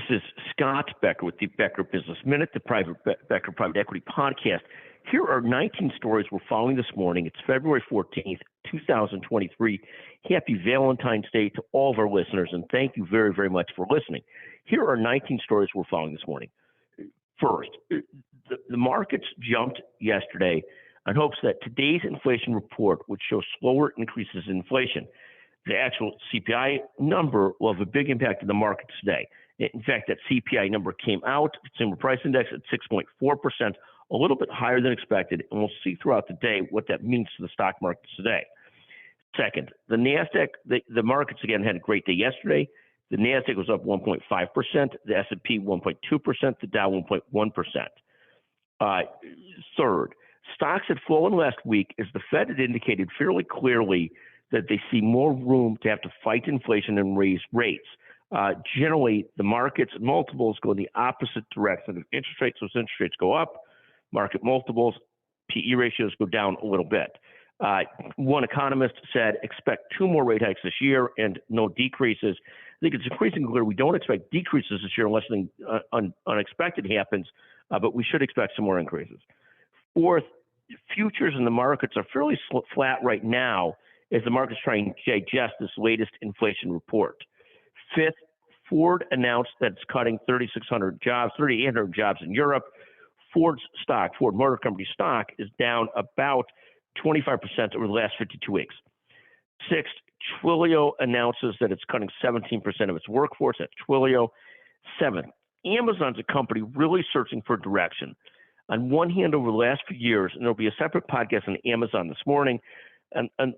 is Scott Becker with the Becker Business Minute, the Becker Private Equity Podcast. Here are 19 stories we're following this morning. It's February 14th, 2023. Happy Valentine's Day to all of our listeners, and thank you very, very much for listening. Here are 19 stories we're following this morning. First, the markets jumped yesterday on hopes that today's inflation report would show slower increases in inflation. The actual CPI number will have a big impact on the markets today. In fact, that CPI number came out, Consumer Price Index, at 6.4%, a little bit higher than expected, and we'll see throughout the day what that means to the stock markets today. Second, the NASDAQ, the markets again had a great day yesterday. The NASDAQ was up 1.5%, the S&P 1.2%, the Dow 1.1%. Third, stocks had fallen last week as the Fed had indicated fairly clearly that they see more room to have to fight inflation and raise rates. Generally, the market's multiples go in the opposite direction. If interest rates go up, market multiples, PE ratios go down a little bit. One economist said, expect 2 more rate hikes this year and no decreases. I think it's increasingly clear we don't expect decreases this year unless something unexpected happens, but we should expect some more increases. Fourth, futures in the markets are fairly flat right now as the market's trying to digest this latest inflation report. Fifth, Ford announced that it's cutting 3,800 jobs in Europe. Ford Motor Company stock, is down about 25% over the last 52 weeks. Sixth, Twilio announces that it's cutting 17% of its workforce. That's Twilio. Seventh, Amazon's a company really searching for direction. On one hand, over the last few years, and there'll be a separate podcast on Amazon this morning, on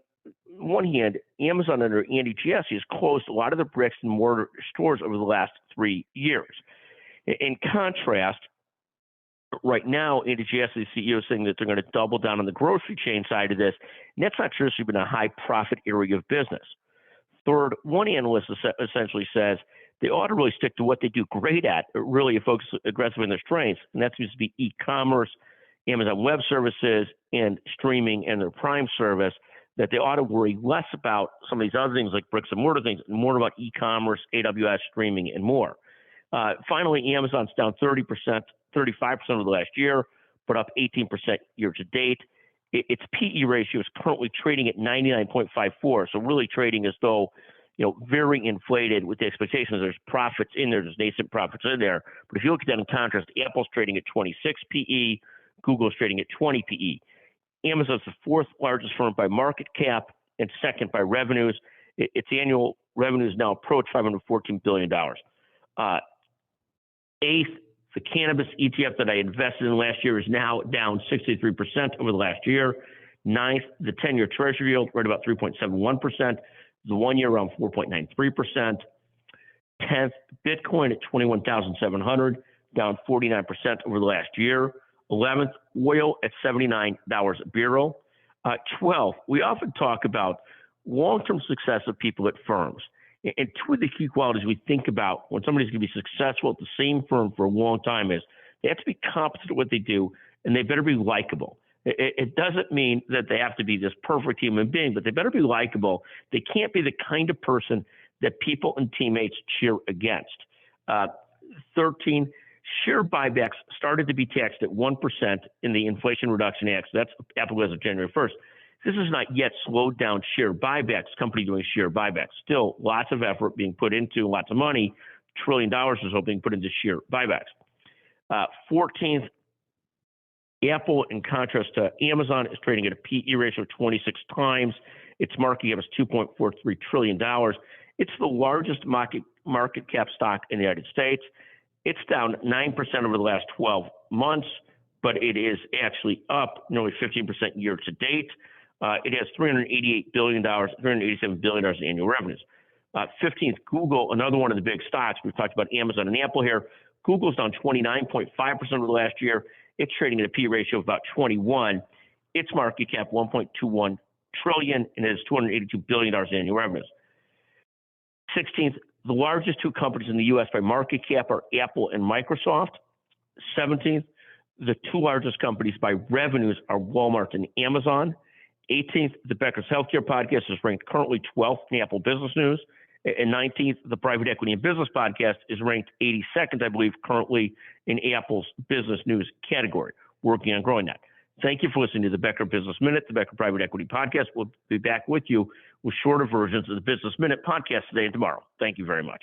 one hand, Amazon under Andy Jassy has closed a lot of the bricks and mortar stores over the last 3 years. In contrast, right now, Andy Jassy, the CEO, is saying that they're going to double down on the grocery chain side of this, and that's not traditionally been a high profit area of business. Third, one analyst essentially says they ought to really stick to what they do great at, or really focus aggressively on their strengths, and that seems to be e-commerce, Amazon Web Services, and streaming and their Prime service, that they ought to worry less about some of these other things like bricks and mortar things, and more about e-commerce, AWS, streaming, and more. Finally, Amazon's down 30%, 35% over the last year, but up 18% year to date. Its PE ratio is currently trading at 99.54, so really trading as though, very inflated with the expectations. There's profits in there, there's nascent profits in there. But if you look at that in contrast, Apple's trading at 26 PE, Google's trading at 20 PE. Amazon's the fourth largest firm by market cap and second by revenues. Its annual revenues now approach $514 billion. Eighth, the cannabis ETF that I invested in last year is now down 63% over the last year. Ninth, the 10-year Treasury yield right about 3.71%. The 1 year around 4.93%. 10th, Bitcoin at 21,700, down 49% over the last year. 11th, oil at $79 a barrel. 12th, we often talk about long-term success of people at firms. And two of the key qualities we think about when somebody's going to be successful at the same firm for a long time is they have to be competent at what they do, and they better be likable. It doesn't mean that they have to be this perfect human being, but they better be likable. They can't be the kind of person that people and teammates cheer against. 13, share buybacks started to be taxed at 1% in the Inflation Reduction Act. So that's applicable as of January 1st. This has not yet slowed down share buybacks, company doing share buybacks. Still, lots of effort being put into, lots of money, $1 trillion or so being put into share buybacks. 14th, Apple, in contrast to Amazon, is trading at a PE ratio of 26 times. Its market cap is $2.43 trillion. It's the largest market cap stock in the United States. It's down 9% over the last 12 months, but it is actually up nearly 15% year to date. It has $387 billion in annual revenues. 15th, Google, another one of the big stocks. We've talked about Amazon and Apple here. Google's down 29.5% over the last year. It's trading at a P ratio of about 21. Its market cap, $1.21 trillion, and it has $282 billion in annual revenues. 16th, the largest two companies in the U.S. by market cap are Apple and Microsoft. 17th, the two largest companies by revenues are Walmart and Amazon. 18th, the Becker's Healthcare Podcast is ranked currently 12th in Apple Business News. And 19th, the Private Equity and Business podcast is ranked 82nd, I believe, currently in Apple's business news category, working on growing that. Thank you for listening to the Becker Business Minute, the Becker Private Equity Podcast. We'll be back with you with shorter versions of the Business Minute podcast today and tomorrow. Thank you very much.